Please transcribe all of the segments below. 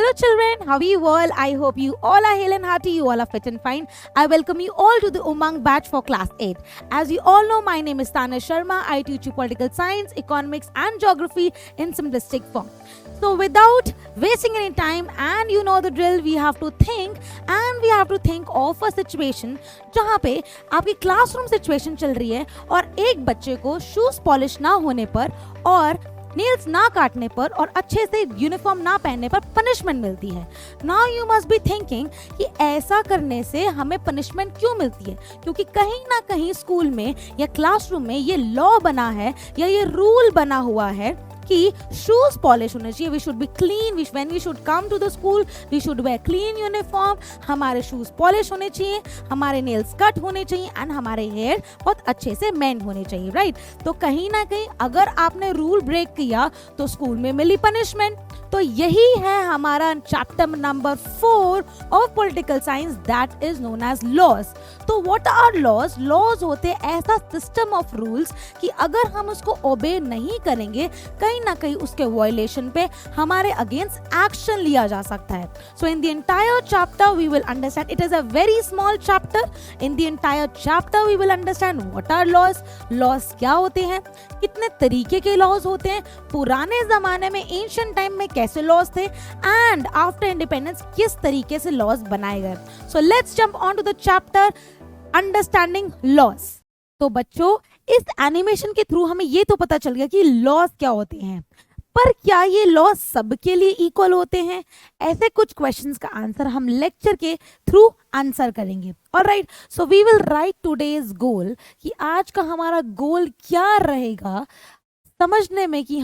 Hello children, how are you all? I hope you all are hale and hearty, you all are fit and fine. I welcome you all to the Umang batch for class 8. As you all know, my name is Tana Sharma. I teach you political science, economics and geography in simplistic form. So without wasting any time, and you know the drill, we have to think of a situation जहाँ पे आपकी classroom situation चल रही है और एक बच्चे को शूज पॉलिश ना होने पर और नेल्स ना काटने पर और अच्छे से यूनिफॉर्म ना पहनने पर पनिशमेंट मिलती है. Now you must be thinking कि ऐसा करने से हमें पनिशमेंट क्यों मिलती है, क्योंकि कहीं ना कहीं स्कूल में या क्लासरूम में ये लॉ बना है या ये रूल बना हुआ है कि शूज पॉलिश होने चाहिए. We should be clean, when we should come to the school we should wear clean uniform. हमारे शूज पॉलिश होने चाहिए, हमारे नेल्स कट होने चाहिए एंड हमारे हेयर बहुत अच्छे से मेंड होने चाहिए, राइट. तो कहीं ना कहीं अगर आपने रूल ब्रेक किया तो स्कूल में मिली पनिशमेंट. तो यही है हमारा chapter number 4 of political science, that is known as laws. तो व्हाट आर लॉज? लॉज होते ऐसा सिस्टम ऑफ रूल्स कि अगर हम उसको ओबे नहीं करेंगे कहीं ना कहीं उसके वायलेशन पे हमारे अगेंस्ट एक्शन लिया जा सकता है. So in the entire chapter we will understand, it is a very small chapter. In the entire chapter we will understand what are laws, laws क्या होते हैं, कितने तरीके के लॉज होते हैं, पुराने जमाने में एंशिएंट टाइम में कैसे लॉज थे एंड आफ्टर इंडिपेंडेंस किस तरीके से लॉज बनाए गए. So let's jump on to the chapter understanding laws. तो बच्चों इस एनिमेशन के थ्रू हमें ये तो पता चल गया कि लॉज क्या होते हैं, पर क्या ये लॉज सबके लिए इक्वल होते हैं? ऐसे कुछ क्वेश्चंस का आंसर हम लेक्चर के थ्रू आंसर करेंगे. Alright, so we will write today's goal कि आज का हमारा गोल क्या रहेगा समझने में कि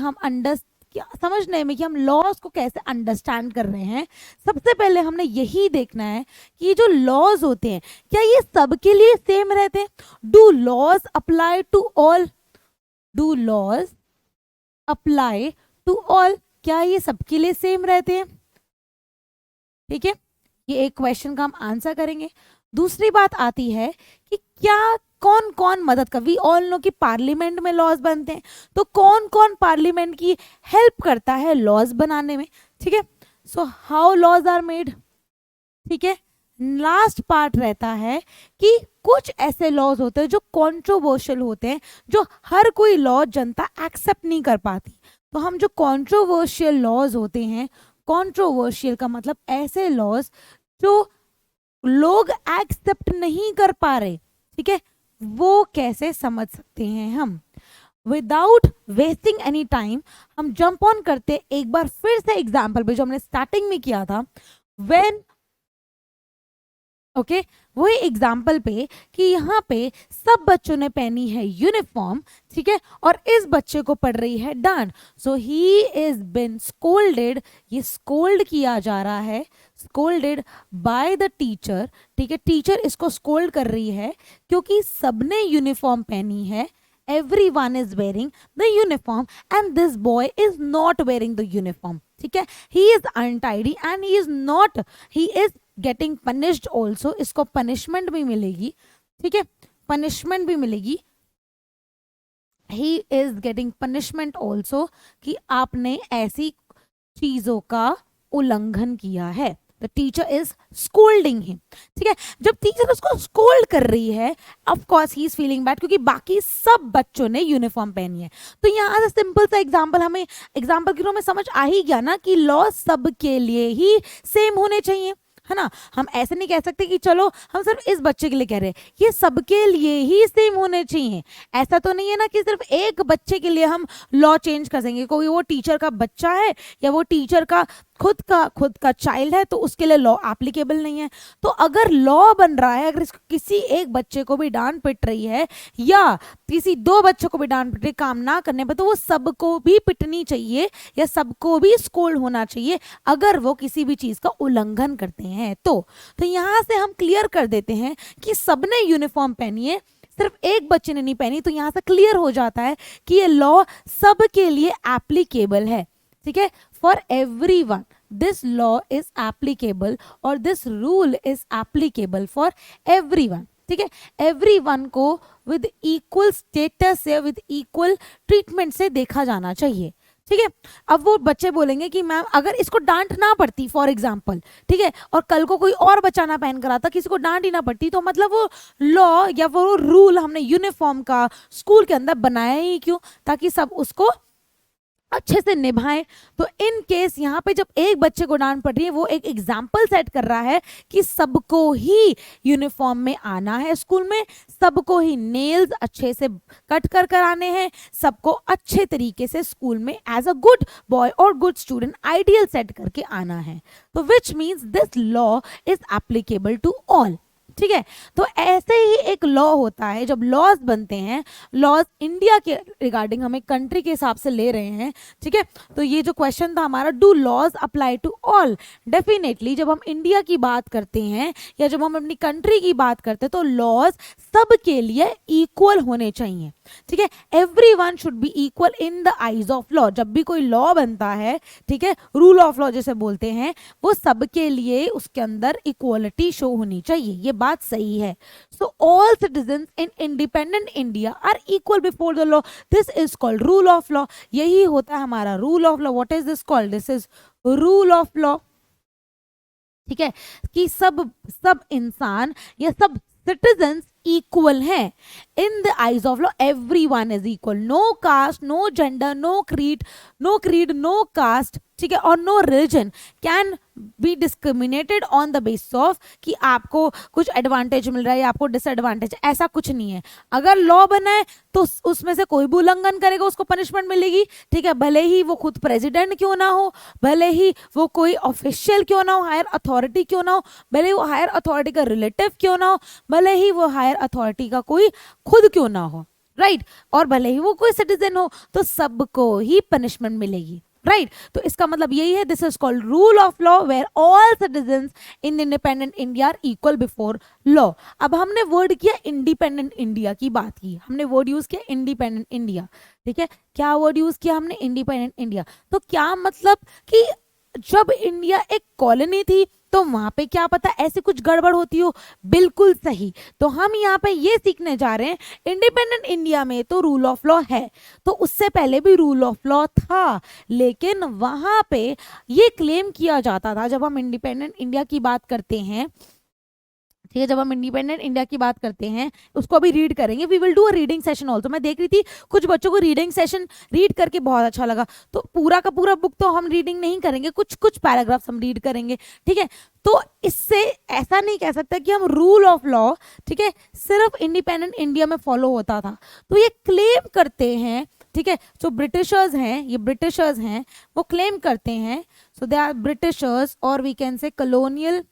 हम लॉज को कैसे अंडरस्टैंड कर रहे हैं. सबसे पहले हमने यही देखना है कि जो लॉज होते हैं क्या ये सबके लिए सेम रहते हैं. Do laws apply to all? Do laws apply to all? क्या ये सबके लिए सेम रहते हैं? ठीक है, ये एक क्वेश्चन का हम आंसर करेंगे. दूसरी बात आती है कि क्या कौन कौन मदद कर, वी ऑल नो कि पार्लियामेंट में लॉज बनते हैं, तो कौन कौन पार्लियामेंट की हेल्प करता है लॉज बनाने में. ठीक है, so how laws are made. ठीक है, लास्ट पार्ट रहता है कि कुछ ऐसे लॉज होते हैं जो कंट्रोवर्शियल होते हैं, जो हर कोई लॉ जनता एक्सेप्ट नहीं कर पाती. तो हम जो कंट्रोवर्शियल लॉज होते हैं, कंट्रोवर्शियल का मतलब ऐसे लॉज जो लोग एक्सेप्ट नहीं कर पा रहे, ठीक है, वो कैसे समझ सकते हैं हम. विदाउट वेस्टिंग एनी टाइम हम जंप ऑन करते एक बार फिर से एग्जाम्पल पे जो हमने स्टार्टिंग में किया था. व्हेन ओके, वही एग्जाम्पल पे कि यहाँ पे सब बच्चों ने पहनी है यूनिफॉर्म, ठीक है, और इस बच्चे को पड़ रही है डांट. सो ही इज बिन स्कोल्डेड, ये स्कोल्ड किया जा रहा है, स्कोल्डेड बाय द टीचर. ठीक है, टीचर इसको स्कोल्ड कर रही है क्योंकि सबने यूनिफॉर्म पहनी है. Everyone is wearing the uniform and this boy is not wearing the uniform. ठीक है, he is untidy and he is getting punished also. इसको punishment भी मिलेगी. ठीक है, punishment भी मिलेगी. He is getting punishment also कि आपने ऐसी चीजों का उल्लंघन किया है. The teacher is scolding him. ठीक है, जब टीचर उसको स्कोल्ड कर रही है, of course he is feeling bad क्योंकि बाकी सब बच्चों ने यूनिफॉर्म पहनी है. तो यहाँ से सिंपल सा एग्जांपल हमें एग्जांपल के रूप में समझ आ ही गया ना कि लॉ सब के लिए ही सेम होने चाहिए, है ना. हम ऐसे नहीं कह सकते कि चलो हम सिर्फ इस बच्चे के लिए कह रहे हैं, ये सबके लिए ही सेम होने चाहिए. ऐसा तो नहीं है ना कि सिर्फ एक बच्चे के लिए हम लॉ चेंज कर देंगे. कोई वो टीचर का बच्चा है या वो टीचर का खुद का चाइल्ड है तो उसके लिए लॉ एप्लीकेबल नहीं है. तो अगर लॉ बन रहा है, अगर किसी एक बच्चे को भी डांट पिट रही है या किसी दो बच्चों को भी डांट पिट रही काम ना करने पर, तो वो सबको भी पिटनी चाहिए या सबको भी स्कोल्ड होना चाहिए अगर वो किसी भी चीज का उल्लंघन करते हैं. तो यहां से हम क्लियर कर देते हैं कि सबने यूनिफॉर्म पहनी है, सिर्फ एक बच्चे ने नहीं पहनी. तो यहां से क्लियर हो जाता है कि ये लॉ सबके लिए एप्लीकेबल है. ठीक है, for everyone this law is applicable or this rule is applicable for everyone. ठीक है, everyone को with equal status या with equal treatment से देखा जाना चाहिए. ठीक है। अब वो बच्चे बोलेंगे कि मैम अगर इसको डांट ना पड़ती फॉर एग्जाम्पल, ठीक है, और कल को कोई और बच्चा ना पहन कर आता, किसी को डांट ही ना पड़ती, तो मतलब वो लॉ या वो रूल हमने यूनिफॉर्म का स्कूल के अंदर बनाया ही क्यों? ताकि सब उसको अच्छे से निभाएं। तो इन केस यहाँ पे जब एक बच्चे को डांट पड़ रही है, वो एक एग्जाम्पल सेट कर रहा है कि सबको ही यूनिफॉर्म में आना है स्कूल में, सबको ही नेल्स अच्छे से कट कर कर आने हैं, सबको अच्छे तरीके से स्कूल में एज अ गुड बॉय और गुड स्टूडेंट आइडियल सेट करके आना है। तो which means this law is applicable to all. ठीक है, तो ऐसे ही एक लॉ होता है, जब लॉज बनते हैं, लॉज इंडिया के रिगार्डिंग हम एक कंट्री के हिसाब से ले रहे हैं। ठीक है, तो ये जो क्वेश्चन था हमारा, do laws apply to all? Definitely जब हम इंडिया की बात करते हैं या जब हम अपनी कंट्री की बात करते हैं तो लॉज सबके लिए इक्वल होने चाहिए। ठीक है, everyone should be equal in the eyes of law. जब भी कोई लॉ बनता है, ठीक है, रूल ऑफ लॉ जैसे बोलते हैं, वो सबके लिए उसके अंदर इक्वलिटी शो होनी चाहिए। ये बात सही है। So all citizens in independent India are equal before the law, this is called rule of law. यही होता है हमारा rule of law. What is this called? This is rule of law. ठीक है, कि सब इंसान या सब सिटीजन्स इक्वल हैं in the eyes of law. Everyone is equal, no caste, no gender, no creed, no caste, ठीक है, और no religion can be discriminated on the basis of कि आपको कुछ एडवांटेज मिल रहा है या आपको डिसएडवांटेज, ऐसा कुछ नहीं है। अगर लॉ बना है तो उसमें से कोई भी उल्लंघन करेगा उसको पनिशमेंट मिलेगी। ठीक है, भले ही वो खुद प्रेसिडेंट क्यों ना हो, भले ही वो कोई ऑफिशियल क्यों ना हो, हायर अथॉरिटी क्यों ना हो, भले ही वो हायर अथॉरिटी का रिलेटिव क्यों ना हो, भले ही वो हायर अथॉरिटी का कोई खुद क्यों ना हो, राइट, और भले ही वो कोई सिटीजन हो, तो सबको ही पनिशमेंट मिलेगी, राइट। तो इसका मतलब यही है, this is called rule of law where all citizens in independent India are equal before law. अब हमने वर्ड किया इंडिपेंडेंट इंडिया की बात की, हमने वर्ड यूज किया इंडिपेंडेंट इंडिया। ठीक है, क्या वर्ड यूज किया हमने? Independent India. तो क्या मतलब कि जब इंडिया एक कॉलोनी थी तो वहां पे क्या पता ऐसी कुछ गड़बड़ होती हो? बिल्कुल सही। तो हम यहाँ पे ये सीखने जा रहे हैं, इंडिपेंडेंट इंडिया में तो रूल ऑफ लॉ है, तो उससे पहले भी रूल ऑफ लॉ था, लेकिन वहां पे ये क्लेम किया जाता था, जब हम इंडिपेंडेंट इंडिया की बात करते हैं, ठीक है, जब हम इंडिपेंडेंट इंडिया की बात करते हैं, उसको अभी रीड करेंगे, we will do a reading session also. मैं देख रही थी कुछ बच्चों को रीडिंग सेशन रीड करके बहुत अच्छा लगा, तो पूरा का पूरा बुक तो हम रीडिंग नहीं करेंगे, कुछ कुछ पैराग्राफ्स हम रीड करेंगे। ठीक है, तो इससे ऐसा नहीं कह सकता कि हम रूल ऑफ लॉ, ठीक है, सिर्फ इंडिपेंडेंट इंडिया में फॉलो होता था। तो ये क्लेम करते हैं, ठीक है, जो ब्रिटिशर्स हैं, ये ब्रिटिशर्स हैं, वो क्लेम करते हैं, सो दे आर ब्रिटिशर्स, और we can say colonial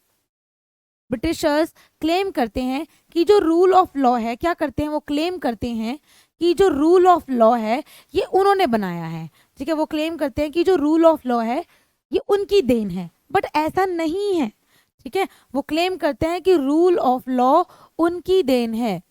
Britishers claim करते हैं कि जो रूल ऑफ लॉ है, क्या करते हैं वो क्लेम करते हैं कि जो रूल ऑफ लॉ है ये उन्होंने बनाया है। ठीक है, वो क्लेम करते हैं कि जो रूल ऑफ लॉ है ये उनकी देन है, बट ऐसा नहीं है। ठीक है, वो क्लेम करते हैं कि रूल ऑफ लॉ उनकी देन है,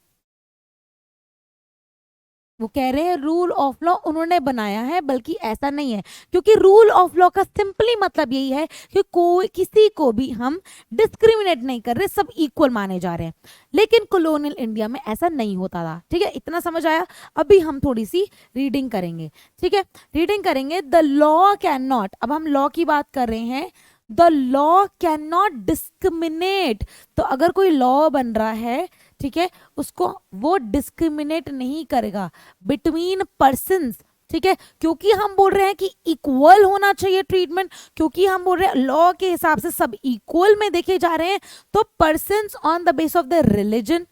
वो कह रहे हैं रूल ऑफ लॉ उन्होंने बनाया है, बल्कि ऐसा नहीं है, क्योंकि रूल ऑफ लॉ का सिंपली मतलब यही है कि कोई किसी को भी हम डिस्क्रिमिनेट नहीं कर रहे, सब इक्वल माने जा रहे हैं। लेकिन कॉलोनियल इंडिया में ऐसा नहीं होता था। ठीक है, इतना समझ आया? अभी हम थोड़ी सी रीडिंग करेंगे। ठीक है, रीडिंग करेंगे। द लॉ कैन नॉट, अब हम लॉ की बात कर रहे हैं, the law can not discriminate. तो अगर कोई लॉ बन रहा है, ठीक है, उसको वो डिस्क्रिमिनेट नहीं करेगा बिटवीन पर्सन्स। ठीक है, क्योंकि हम बोल रहे हैं कि इक्वल होना चाहिए ट्रीटमेंट, क्योंकि हम बोल रहे हैं लॉ के हिसाब से सब इक्वल में देखे जा रहे हैं, तो persons on the base of the religion,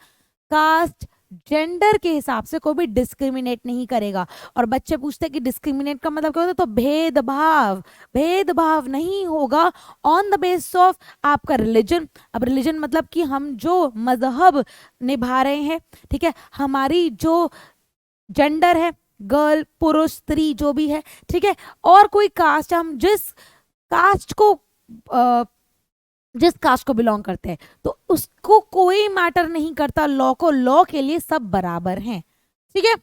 caste, gender के हिसाब से कोई भी डिस्क्रिमिनेट नहीं करेगा। और बच्चे पूछते हैं कि डिस्क्रिमिनेट का मतलब क्या होता है? तो भेदभाव, भेदभाव नहीं होगा ऑन द बेस ऑफ आपका रिलीजन। अब रिलीजन मतलब कि हम जो मजहब निभा रहे हैं, ठीक है, हमारी जो जेंडर है, गर्ल, पुरुष, स्त्री, जो भी है, ठीक है, और कोई कास्ट, हम जिस कास्ट को बिलोंग करते हैं, तो उसको कोई मैटर नहीं करता लॉ को, लॉ के लिए सब बराबर हैं। ठीक है,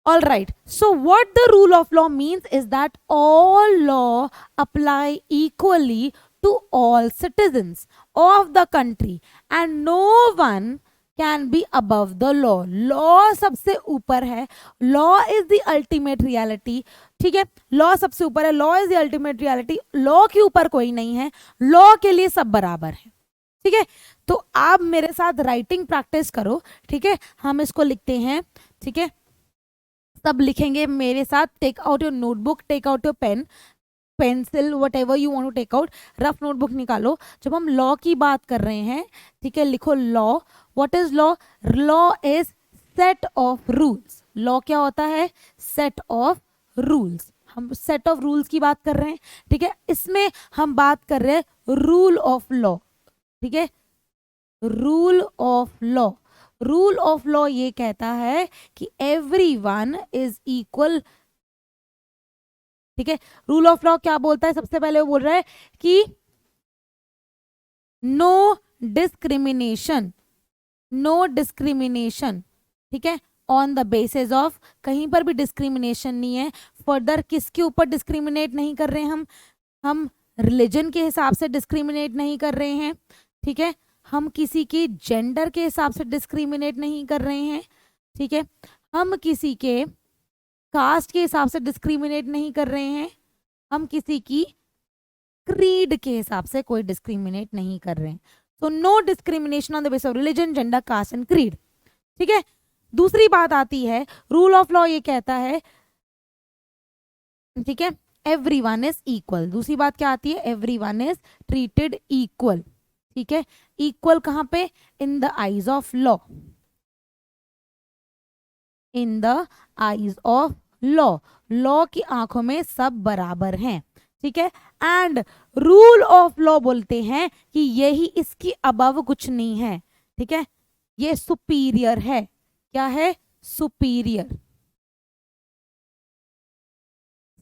all right. So what the rule of law means is that all law apply equally to all citizens of the country and no one can be above the law. Law सबसे ऊपर है, law is the ultimate reality, ठीक है, law सबसे ऊपर है, law is the ultimate reality, law के ऊपर कोई नहीं है, लॉ के लिए सब बराबर है। ठीक है, तो आप मेरे साथ राइटिंग प्रैक्टिस करो। ठीक है, हम इसको लिखते हैं। ठीक है, सब लिखेंगे मेरे साथ। Take out your notebook, take out your pen, pencil, whatever you want to take out, rough notebook निकालो। जब हम लॉ की बात कर रहे हैं, ठीक है, लिखो law. What is law? Law is set of rules. Law क्या होता है? Set of rules. हम सेट ऑफ रूल्स की बात कर रहे हैं। ठीक है, इसमें हम बात कर रहे हैं रूल ऑफ लॉ। ठीक है, rule of law. Rule of law ये कहता है कि एवरीवन इज इक्वल। ठीक है, रूल ऑफ लॉ क्या बोलता है? सबसे पहले वो बोल रहा है कि नो डिस्क्रिमिनेशन, नो डिस्क्रिमिनेशन। ठीक है, ऑन द बेसिस ऑफ, कहीं पर भी डिस्क्रिमिनेशन नहीं है। फर्दर किसके ऊपर डिस्क्रिमिनेट नहीं कर रहे हैं हम रिलीजन के हिसाब से डिस्क्रिमिनेट नहीं कर रहे हैं। ठीक है, हम किसी की जेंडर के हिसाब से डिस्क्रिमिनेट नहीं कर रहे हैं। ठीक है, हम किसी के कास्ट के हिसाब से डिस्क्रिमिनेट नहीं कर रहे हैं। हम किसी की क्रीड के हिसाब से कोई डिस्क्रिमिनेट नहीं कर रहे हैं। तो no discrimination on the basis of religion, gender, caste and creed. ठीक है, दूसरी बात आती है, रूल ऑफ लॉ ये कहता है, ठीक है, एवरीवन इज इक्वल। दूसरी बात क्या आती है? Everyone is treated equal. ठीक है, इक्वल कहां पे? इन the eyes of law, in the eyes of law. Law की आंखों में सब बराबर हैं। ठीक है, एंड रूल ऑफ लॉ बोलते हैं कि यही इसकी अबव कुछ नहीं है। ठीक है, ये सुपीरियर है। क्या है? सुपीरियर।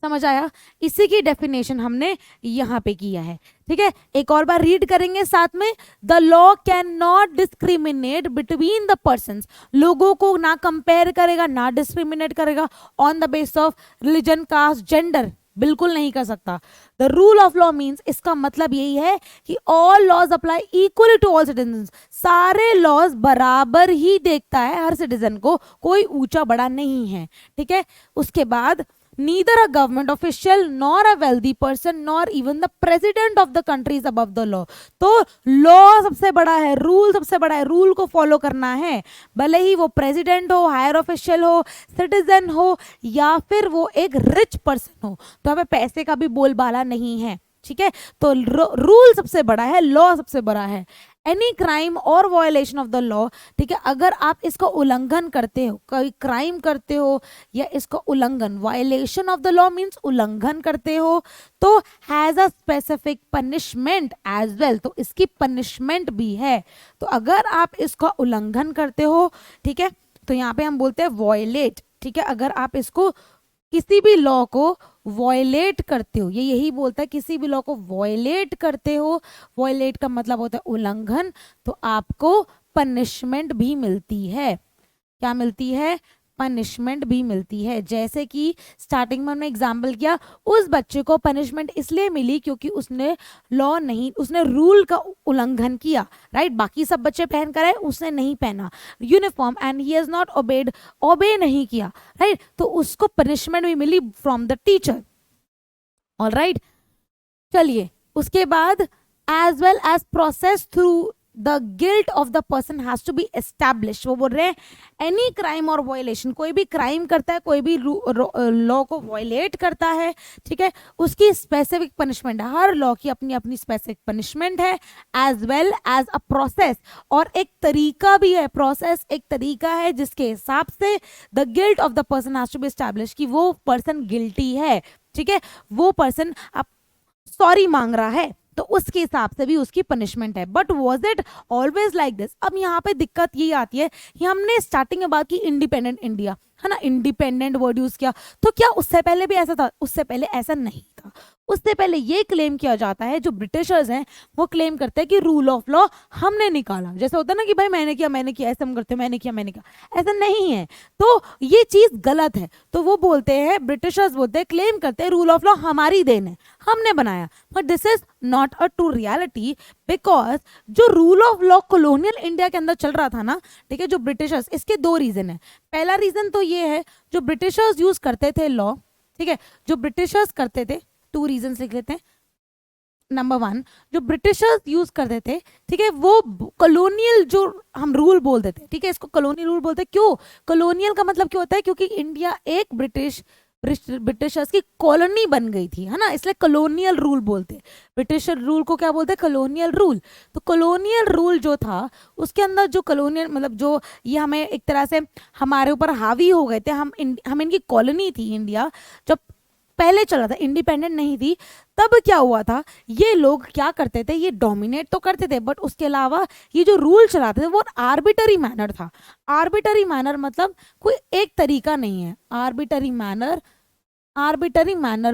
समझ आया? इसी की डेफिनेशन हमने यहां पे किया है। ठीक है, एक और बार रीड करेंगे साथ में। The law can not discriminate between the persons. लोगों को ना कंपेयर करेगा, ना डिस्क्रिमिनेट करेगा on the base of religion, caste, gender, बिल्कुल नहीं कर सकता। The rule of law means, इसका मतलब यही है कि all laws apply equally to all citizen. सारे लॉज बराबर ही देखता है हर सिटीजन को, कोई ऊंचा बड़ा नहीं है। ठीक है, उसके बाद neither a government official nor a wealthy person nor even the president of the country is above the law। तो लॉ सबसे बड़ा है, रूल सबसे बड़ा है, रूल को फॉलो करना है, भले ही वो प्रेसिडेंट हो, हायर ऑफिशियल हो, सिटीजन हो, या फिर वो एक रिच पर्सन हो। तो हमें पैसे का भी बोलबाला नहीं है। ठीक है, तो रूल सबसे बड़ा है, लॉ सबसे बड़ा है। एनी क्राइम और वायलेशन ऑफ द लॉ, ठीक है, अगर आप इसका उल्लंघन करते हो, कोई क्राइम करते हो या इसका उल्लंघन, violation of the law means उल्लंघन करते हो, तो has a specific punishment as well. तो इसकी पनिशमेंट भी है। तो अगर आप इसका उल्लंघन करते हो, ठीक है, तो यहाँ पे हम बोलते हैं वॉयलेट। ठीक है, अगर आप इसको किसी भी लॉ को वॉयलेट करते हो, ये यही बोलता है, किसी भी लॉ को वॉयलेट करते हो, वॉयलेट का मतलब होता है उल्लंघन, तो आपको पनिशमेंट भी मिलती है। क्या मिलती है? पनिशमेंट भी मिलती है। जैसे कि स्टार्टिंग में हमने एग्जाम्पल किया, उस बच्चे को पनिशमेंट इसलिए मिली क्योंकि उसने लॉ नहीं, उसने रूल का उल्लंघन किया। राइट, बाकी सब बच्चे पहन कर आए, उसने नहीं पहना uniform and he has not obeyed, obey नहीं किया। राइट, तो उसको पनिशमेंट भी मिली फ्रॉम द टीचर। ऑलराइट, चलिए उसके बाद as well as process through the guilt of the person has to be establish. वो बोल रहे हैं एनी क्राइम और वायलेशन, कोई भी क्राइम करता है, कोई भी लॉ को वायलेट करता है, ठीक है, उसकी स्पेसिफिक पनिशमेंट है। हर लॉ की अपनी अपनी स्पेसिफिक पनिशमेंट है, as well as a process, और एक तरीका भी है। प्रोसेस एक तरीका है जिसके हिसाब से the guilt of the person has to be establish, कि वो पर्सन गिल्टी है। ठीक है, वो पर्सन अब सॉरी मांग रहा है, तो उसके हिसाब से भी उसकी पनिशमेंट है। But was it always like this? अब यहाँ पे दिक्कत ये आती है कि हमने स्टार्टिंग में बात की इंडिपेंडेंट इंडिया, है ना, इंडिपेंडेंट वर्ड यूज किया, तो क्या उससे पहले भी ऐसा था? उससे पहले ऐसा नहीं था। उससे पहले ये क्लेम किया जाता है, जो ब्रिटिशर्स हैं वो क्लेम करते हैं कि रूल ऑफ लॉ हमने निकाला। जैसे होता है ना कि भाई मैंने किया, ऐसा हम करते, मैंने किया। ऐसा नहीं है, तो ये चीज गलत है। तो वो बोलते हैं, ब्रिटिशर्स बोलते हैं, क्लेम करते हैं रूल ऑफ लॉ हमारी देन है, हमने बनाया। But this is not a true reality, because जो rule of law colonial India के अंदर चल रहा था ना, ठीक है, जो ब्रिटिशर्स, इसके दो रीजन है। पहला रीजन तो ये है, जो ब्रिटिशर्स यूज करते थे लॉ, ठीक है, जो ब्रिटिशर्स करते थे, 2 रीजंस लिख लेते हैं। नंबर 1, जो ब्रिटिशर्स यूज करते थे, ठीक है, वो कॉलोनियल जो हम रूल बोलते थे, ठीक है, इसको कॉलोनियल रूल बोलते हैं। क्यों कॉलोनियल का मतलब क्यों होता है? क्योंकि इंडिया एक ब्रिटिशर्स की कॉलोनी बन गई थी, है ना, इसलिए कॉलोनियल रूल बोलते हैं। ब्रिटिश रूल को क्या बोलते हैं? Colonial rule. तो कॉलोनियल रूल जो था उसके अंदर जो कॉलोनियल मतलब जो ये हमें एक तरह से हमारे ऊपर हावी हो गए थे, हम इनकी कॉलोनी थी इंडिया, जब पहले चल रहा था, इंडिपेंडेंट नहीं थी, तब क्या हुआ था, ये लोग क्या करते थे, ये डोमिनेट तो करते थे, बट उसके अलावा ये जो रूल चलाते थे वो आर्बिटरी मैनर था। आर्बिटरी मैनर मतलब कोई एक तरीका नहीं है, आर्बिटरी मैनर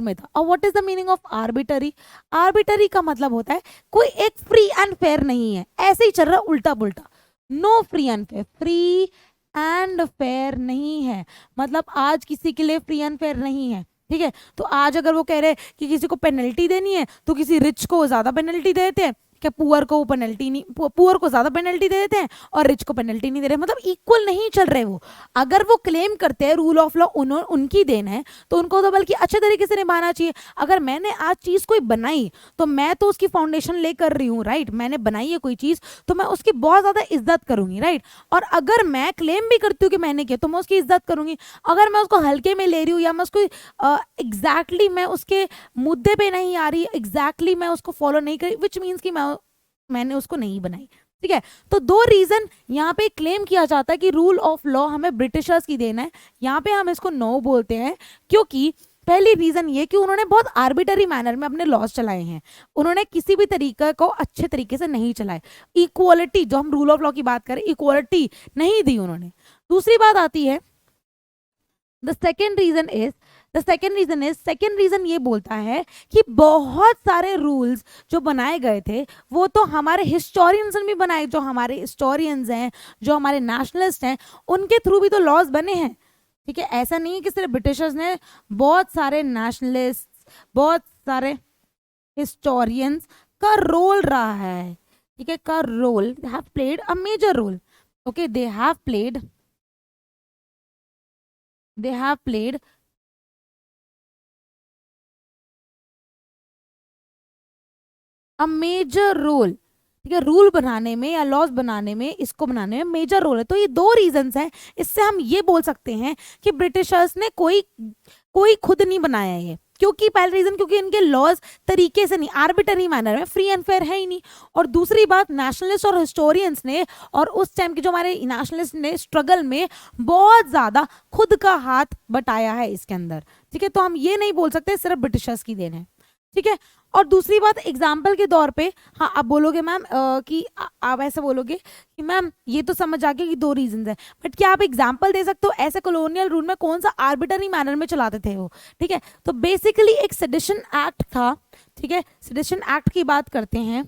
में था। और what is the meaning of arbitrary? Arbitrary का मतलब होता है कोई एक फ्री एंड फेयर नहीं है, ऐसे ही चल रहा उल्टा पुल्टा। No free and fair, free and fair नहीं है, मतलब आज किसी के लिए फ्री एंड फेयर नहीं है, ठीक है। तो आज अगर वो कह रहे हैं कि किसी को पेनल्टी देनी है तो किसी रिच को ज्यादा पेनल्टी देते हैं, क्या पुअर को पेनल्टी नहीं, पुअर को ज्यादा पेनल्टी दे देते हैं और रिच को पेनल्टी नहीं दे रहे, मतलब इक्वल नहीं चल रहे वो। अगर वो क्लेम करते हैं रूल ऑफ लॉ उनकी देन है तो उनको तो बल्कि अच्छे तरीके से निभाना चाहिए। अगर मैंने आज चीज कोई बनाई तो मैं तो उसकी फाउंडेशन ले कर रही हूँ, राइट, मैंने बनाई है कोई चीज तो मैं उसकी बहुत ज्यादा इज्जत करूंगी, राइट। और अगर मैं क्लेम भी करती हूँ कि मैंने किया तो मैं उसकी इज्जत करूंगी। अगर मैं उसको हल्के में ले रही हूँ या मैं उसको एग्जैक्टली मैं उसके मुद्दे पे नहीं आ रही, एग्जैक्टली मैं उसको फॉलो नहीं करी, विच मीन्स कि मैंने उसको नहीं बनाई, ठीक है। तो 2 रीजन यहाँ पे क्लेम किया जाता है कि रूल ऑफ लॉ हमें ब्रिटिशर्स की देना है, यहाँ पे हम इसको नो बोलते हैं। क्योंकि पहली रीजन ये कि उन्होंने बहुत आर्बिटरी मैनर में अपने लॉज चलाए हैं, उन्होंने किसी भी तरीके को अच्छे तरीके से नहीं चलाए। इक्वालिटी, जो हम रूल ऑफ लॉ की बात करें, इक्वालिटी नहीं दी उन्होंने। दूसरी बात आती है, सेकेंड रीजन ये बोलता है कि बहुत सारे रूल्स जो बनाए गए थे वो तो हमारे हिस्टोरियंस ने भी बनाए, जो हमारे हिस्टोरियंस हैं, जो हमारे नेशनलिस्ट हैं, उनके थ्रू भी तो लॉज बने हैं, ठीक है। ऐसा नहीं है कि सिर्फ ब्रिटिशर्स ने, बहुत सारे नेशनलिस्ट, बहुत सारे हिस्टोरियंस का रोल रहा है, ठीक है, का role, they have played a major role, okay, they have played a major role, ठीक है, रूल बनाने में या लॉज बनाने में, इसको बनाने में मेजर रोल है। तो ये 2 रीजंस हैं, इससे हम ये बोल सकते हैं कि ब्रिटिशर्स ने कोई खुद नहीं बनाया ये। क्योंकि पहला रीजन, क्योंकि इनके लॉज तरीके से नहीं, आर्बिटरी मैनर में, फ्री एंड फेयर है ही नहीं। और दूसरी बात, नेशनलिस्ट और हिस्टोरियंस ने और उस टाइम के जो हमारे नेशनलिस्ट ने स्ट्रगल में बहुत ज्यादा खुद का हाथ बटाया है इसके अंदर, ठीक है। तो हम ये नहीं बोल सकते सिर्फ ब्रिटिशर्स की देन है, ठीक है। और दूसरी बात, एग्जाम्पल के तौर पे, हाँ आप बोलोगे मैम कि आप ऐसे बोलोगे कि मैम ये तो समझ आ गया कि 2 रीजंस हैं, बट क्या आप एग्जाम्पल दे सकते हो ऐसे कॉलोनियल रूल में कौन सा आर्बिटरी मैनर में चलाते थे वो, ठीक है। तो बेसिकली एक सेडिशन एक्ट था, ठीक है, सेडिशन एक्ट की बात करते हैं।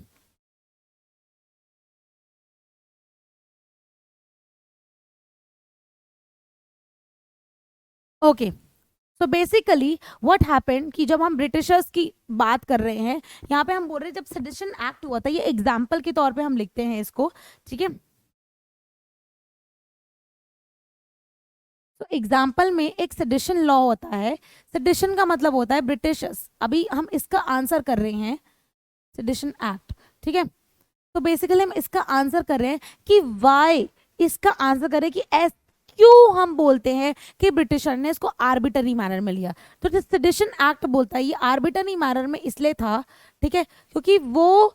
ओके, तो बेसिकली व्हाट हैपेंड कि जब हम ब्रिटिशर्स की बात कर रहे हैं, यहाँ पे हम बोल रहे हैं जब सेडिशन एक्ट हुआ था, ये एग्जाम्पल के तौर पे हम लिखते हैं इसको, ठीक है। तो एग्जाम्पल में एक सेडिशन लॉ होता है, सेडिशन का मतलब होता है ब्रिटिशर्स, अभी हम इसका आंसर कर रहे हैं, सेडिशन एक्ट, ठीक है। तो बेसिकली हम इसका आंसर कर रहे हैं कि वाई, इसका आंसर करें कि क्यों हम बोलते हैं कि ब्रिटिशर ने इसको आर्बिटरी मैनर में लिया। तो सेडिशन एक्ट बोलता है ये आर्बिटरी मैनर में इसलिए था, ठीक है, क्योंकि वो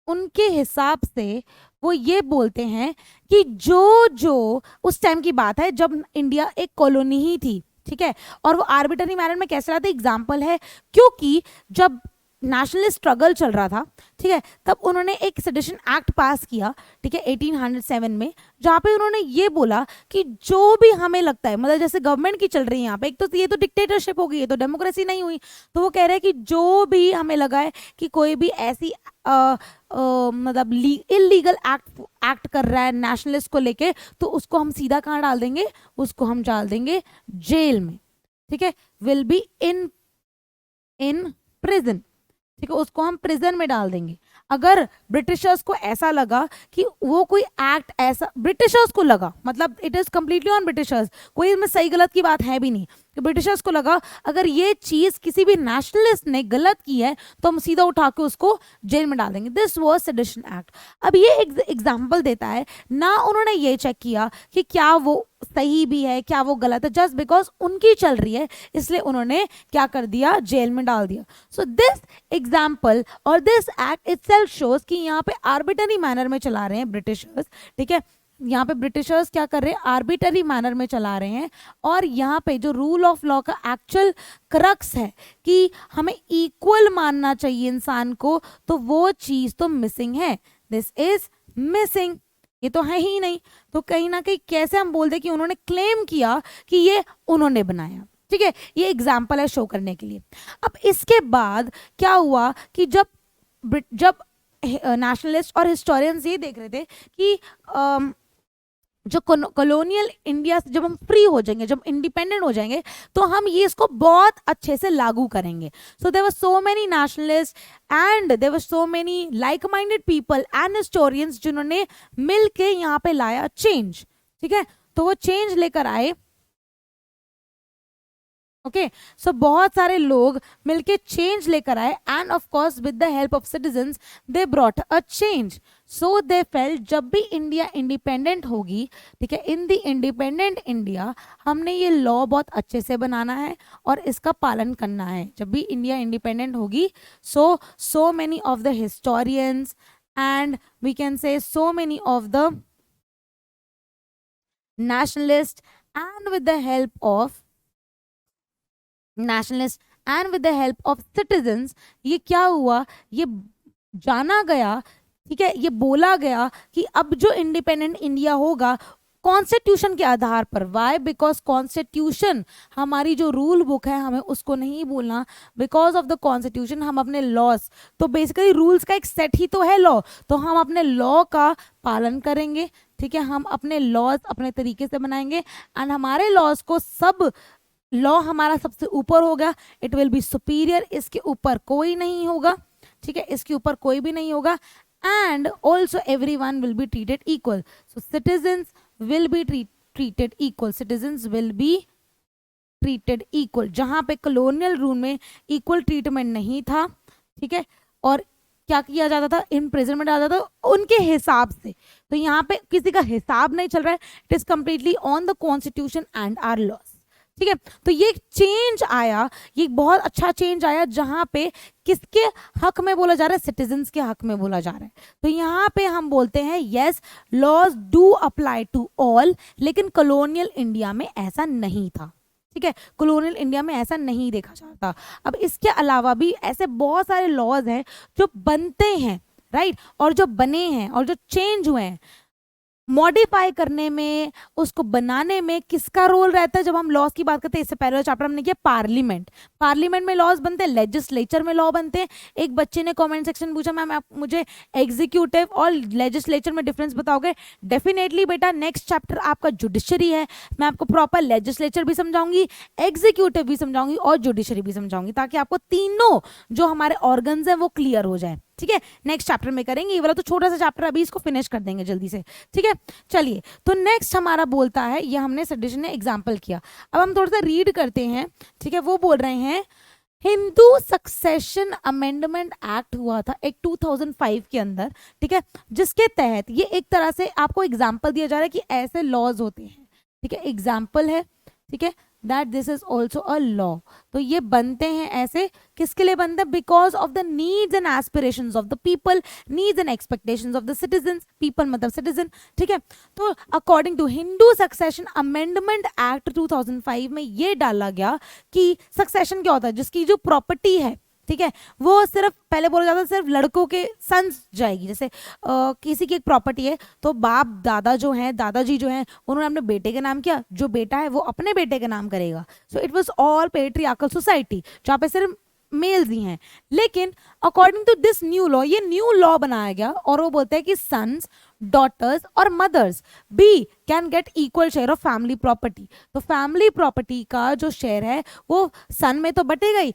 उनके हिसाब से वो ये बोलते हैं कि जो जो उस टाइम की बात है जब इंडिया एक कॉलोनी ही थी, ठीक है, और वो आर्बिटरी मैनर में कैसे रहा था, एग्जाम्पल है, क्योंकि जब नेशनल स्ट्रगल चल रहा था, ठीक है, तब उन्होंने एक सेडिशन एक्ट पास किया, ठीक है, 1807 में, जहाँ पे उन्होंने ये बोला कि जो भी हमें लगता है, मतलब जैसे गवर्नमेंट की चल रही है यहाँ पे, एक तो ये तो डिक्टेटरशिप हो गई, ये तो डेमोक्रेसी नहीं हुई, तो वो कह रहे हैं कि जो भी हमें लगा है कि कोई भी ऐसी मतलब इलीगल एक्ट कर रहा है नेशनलिस्ट को लेके, तो उसको हम सीधा कहाँ डाल देंगे, उसको हम डाल देंगे जेल में, ठीक है, विल बी इन प्रिजन, ठीक है, उसको हम प्रिजन में डाल देंगे। अगर ब्रिटिशर्स को ऐसा लगा कि वो कोई एक्ट ऐसा ब्रिटिशर्स को लगा, मतलब it is completely on Britishers, कोई इसमें सही गलत की बात है भी नहीं, कि ब्रिटिशर्स को लगा अगर ये चीज किसी भी नेशनलिस्ट ने गलत की है तो हम सीधा उठा के उसको जेल में डाल देंगे। This was sedition act. अब ये एग्जाम्पल देता है ना, उन्होंने ये चेक किया कि क्या वो सही भी है क्या वो गलत है, जस्ट बिकॉज उनकी चल रही है इसलिए उन्होंने क्या कर दिया, जेल में डाल दिया। सो दिस एग्जाम्पल और दिस एक्ट इटसेल्फ शोज कि यहाँ पे आर्बिटरी मैनर में चला रहे हैं ब्रिटिशर्स, ठीक है, यहाँ पे ब्रिटिशर्स क्या कर रहे हैं, आर्बिटरी मैनर में चला रहे हैं। और यहाँ पे जो रूल ऑफ लॉ का एक्चुअल क्रक्स है कि हमें इक्वल मानना चाहिए इंसान को, तो वो चीज तो मिसिंग है, दिस इज मिसिंग, ये तो है ही नहीं। तो कहीं ना कहीं कैसे हम बोल दे कि उन्होंने क्लेम किया कि ये उन्होंने बनाया, ठीक है, ये एग्जाम्पल है शो करने के लिए। अब इसके बाद क्या हुआ कि जब नेशनलिस्ट और हिस्टोरियंस ये देख रहे थे कि जो कॉलोनियल इंडिया से जब हम फ्री हो जाएंगे, जब इंडिपेंडेंट हो जाएंगे, तो हम ये इसको बहुत अच्छे से लागू करेंगे। So there were so many nationalist and there were so many like minded people and historians जिन्होंने मिल के यहाँ पे लाया चेंज, ठीक है, तो वो चेंज लेकर आए। ओके, सो बहुत सारे लोग मिलके चेंज लेकर आए end of course with the help of citizens they brought a change. So they felt जब भी इंडिया इंडिपेंडेंट होगी, ठीक है, इन द इंडिपेंडेंट इंडिया हमने ये लॉ बहुत अच्छे से बनाना है और इसका पालन करना है। जब भी इंडिया इंडिपेंडेंट होगी, so many of the historians and we can say so many of the nationalists and with the help of nationalists and with the help of citizens, ये क्या हुआ, ये जाना गया, ठीक है, ये बोला गया कि अब जो इंडिपेंडेंट इंडिया होगा कॉन्स्टिट्यूशन के आधार पर। वाई? बिकॉज कॉन्स्टिट्यूशन हमारी जो रूल बुक है हमें उसको नहीं बोलना, बिकॉज ऑफ द कॉन्स्टिट्यूशन हम अपने लॉस, तो बेसिकली रूल्स का एक सेट ही तो है लॉ, तो हम अपने लॉ का पालन करेंगे, ठीक है, हम अपने लॉज अपने तरीके से बनाएंगे एंड हमारे लॉज को सब लॉ हमारा सबसे ऊपर होगा, इट विल बी सुपीरियर, इसके ऊपर कोई नहीं होगा, ठीक है, इसके ऊपर कोई भी नहीं होगा and also everyone will be treated equal. So citizens will be treated equal, citizens will be treated equal, जहां पे कॉलोनियल रूल में इक्वल ट्रीटमेंट नहीं था, ठीक है, और क्या किया जाता था, इम्प्रिजनमेंट आ जाता था उनके हिसाब से। तो यहाँ पे किसी का हिसाब नहीं चल रहा है, it is completely on the constitution and our laws, ठीक है। तो ये चेंज आया, ये बहुत अच्छा चेंज आया जहां पे किसके हक में बोला जा रहा है, सिटीजन्स के हक में बोला जा रहा है। तो यहाँ पे हम बोलते हैं yes, laws do apply to all, लेकिन कॉलोनियल इंडिया में ऐसा नहीं था, ठीक है, कॉलोनियल इंडिया में ऐसा नहीं देखा जाता। अब इसके अलावा भी ऐसे बहुत सारे लॉज हैं जो बनते हैं, राइट, और जो बने हैं और जो चेंज हुए हैं, मॉडिफाई करने में, उसको बनाने में किसका रोल रहता है। जब हम लॉज की बात करते हैं, इससे पहले चैप्टर हमने किया पार्लियामेंट, पार्लियामेंट में लॉज बनते हैं, लेजिस्लेचर में लॉ बनते हैं। एक बच्चे ने कमेंट सेक्शन पूछा मैम आप मुझे एग्जीक्यूटिव और लेजिस्लेचर में डिफरेंस बताओगे। डेफिनेटली बेटा, नेक्स्ट चैप्टर आपका जुडिशरी है, मैं आपको प्रॉपर लेजिस्लेचर भी समझाऊंगी, एग्जीक्यूटिव भी समझाऊंगी और जुडिशरी भी समझाऊंगी, ताकि आपको तीनों जो हमारे ऑर्गन्स हैं वो क्लियर हो जाए, ठीक है। नेक्स्ट चैप्टर में करेंगे, ये वाला तो छोटा सा चैप्टर अभी इसको फिनिश कर देंगे जल्दी से, ठीक है। चलिए, तो नेक्स्ट हमारा बोलता है, ये हमने सेडिशन ने एग्जांपल किया, अब हम थोड़ा सा रीड करते हैं, ठीक है। वो बोल रहे हैं हिंदू सक्सेशन अमेंडमेंट एक्ट हुआ था एक 2005 के अंदर, ठीक है, जिसके तहत ये एक तरह से आपको एग्जाम्पल दिया जा रहा है कि ऐसे लॉज होते हैं, ठीक है, एग्जाम्पल है, ठीक है, that this is also a law. तो ये बनते हैं ऐसे, किसके लिए बनते हैं, because of the needs and aspirations of the people, needs and expectations of the citizens, people मतलब सिटीजन, ठीक है। तो according to Hindu succession amendment act 2005 में ये डाला गया कि सक्सेशन क्या होता है, जिसकी जो प्रॉपर्टी है, ठीक है, वो सिर्फ पहले बोला जाता है सिर्फ लड़कों के सन्स जाएगी। जैसे किसी की एक प्रॉपर्टी है तो बाप दादा जो हैं, दादाजी जो हैं, उन्होंने अपने बेटे के नाम किया, जो बेटा है वो अपने बेटे के नाम करेगा। So it was all patriarchal society जहाँ पे सिर्फ मेल्स ही हैं। लेकिन according to this new law, ये न्यू लॉ बनाया गया और वो बोलता है कि sons daughters or mothers. B can get equal share of family property. तो फैमिली प्रॉपर्टी का जो शेयर है वो सन में तो बटेगा ही,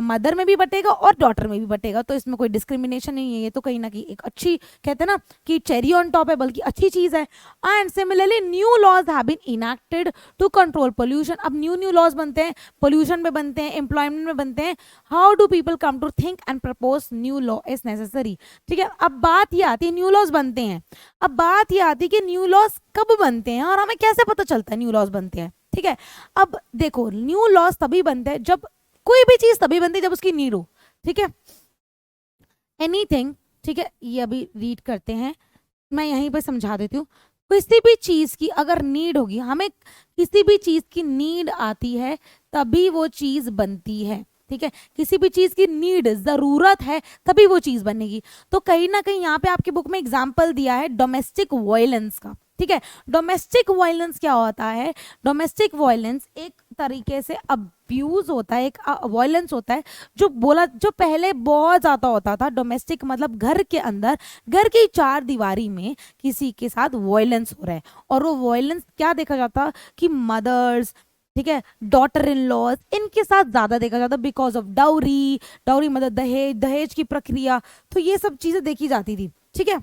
मदर में भी बटेगा और डॉटर में भी बटेगा, तो इसमें कोई डिस्क्रिमिनेशन नहीं है। ये तो कहीं ना कहीं एक अच्छी, कहते हैं ना कि चेरी ऑन टॉप है, बल्कि अच्छी चीज है। And similarly new laws have been enacted to control pollution. अब न्यू लॉज बनते हैं, पोल्यूशन में बनते हैं, एम्प्लॉयमेंट में बनते हैं। How do people come to think and propose new law is necessary. ठीक है, अब बात ये आती है, न्यू लॉज बनते हैं, अब बात ये आती है कि न्यू लॉज कब बनते हैं और हमें कैसे पता चलता है न्यू लॉज बनते हैं। ठीक है, अब देखो न्यू लॉज तभी बनते हैं जब, कोई भी चीज तभी बनती है जब उसकी नीड हो। ठीक है, एनीथिंग, ठीक है, ये अभी रीड करते हैं, मैं यहीं पे समझा देती हूँ। किसी भी चीज की अगर नीड होगी, हमें किसी भी चीज की नीड आती है तभी वो चीज बनती है। ठीक है, किसी भी चीज की नीड, जरूरत है तभी वो चीज बनेगी। तो कहीं ना कहीं यहाँ पे आपकी बुक में एग्जाम्पल दिया है डोमेस्टिक वायलेंस का। ठीक है, डोमेस्टिक वायलेंस क्या होता है? डोमेस्टिक वायलेंस एक तरीके से अब्यूज होता है, एक वायलेंस होता है जो पहले बहुत ज्यादा होता था। डोमेस्टिक मतलब घर के अंदर, घर की चार दीवारी में किसी के साथ वायलेंस हो रहा है, और वो वायलेंस क्या देखा जाता कि मदर्स, ठीक है, डॉटर इन लॉज, इनके साथ ज्यादा देखा जाता बिकॉज ऑफ डाउरी, मतलब दहेज की प्रक्रिया, तो ये सब चीजें देखी जाती थी। ठीक है,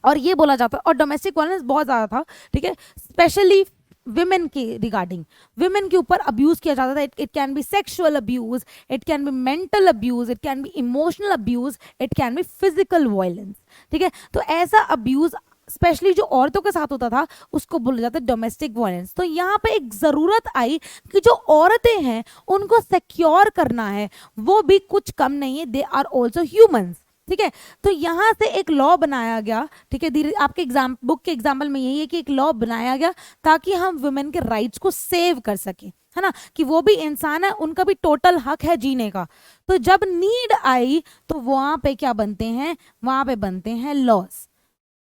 और ये बोला जाता है, और डोमेस्टिक वायलेंस बहुत ज्यादा था। ठीक है, स्पेशली विमेन के रिगार्डिंग, विमेन के ऊपर अब्यूज किया जाता था। It can be sexual abuse, it can be mental abuse, it can be emotional abuse, it can be physical violence. ठीक है, तो ऐसा अब्यूज स्पेशली जो औरतों के साथ होता था उसको बोला जाता है डोमेस्टिक वायलेंस। तो यहाँ पे एक जरूरत आई कि जो औरतें हैं उनको सिक्योर करना है, वो भी कुछ कम नहीं है, दे आर ऑल्सो ह्यूमंस। ठीक है, तो यहाँ से एक लॉ बनाया गया। ठीक है, धीरे आपके बुक के एग्जाम्पल में यही है कि एक लॉ बनाया गया ताकि हम वुमेन के राइट्स को सेव कर सके, है ना, कि वो भी इंसान है, उनका भी टोटल हक है जीने का। तो जब नीड आई तो वहां पे क्या बनते हैं? वहां पे बनते हैं लॉज।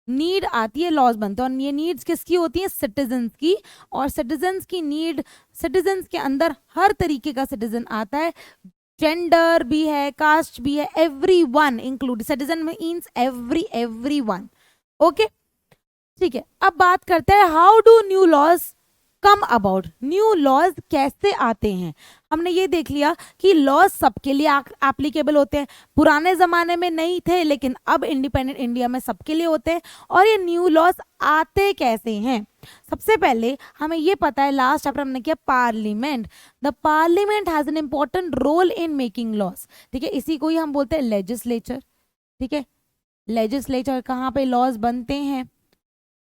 नीड आती है, लॉज बनते हैं, और ये नीड्स किसकी होती है? सिटीजन्स की। और सिटीजन्स की नीड, सिटीजन्स के अंदर हर तरीके का सिटीजन आता है, जेंडर भी है, कास्ट भी है, everyone include, citizen means everyone. Okay, ठीक है, अब बात करते हैं how do new laws come about. New laws कैसे आते हैं? हमने ये देख लिया कि लॉज सबके लिए एप्लीकेबल होते हैं। पुराने जमाने में नहीं थे, लेकिन अब इंडिपेंडेंट इंडिया में सबके लिए होते हैं। और ये न्यू लॉज आते कैसे हैं? सबसे पहले हमें ये पता है, लास्ट चैप्टर हमने किया parliament. The parliament has an important role in making laws. ठीक है, इसी को ही हम बोलते हैं लेजिस्लेचर। ठीक है, लेजिस्लेचर कहाँ पे लॉज बनते हैं?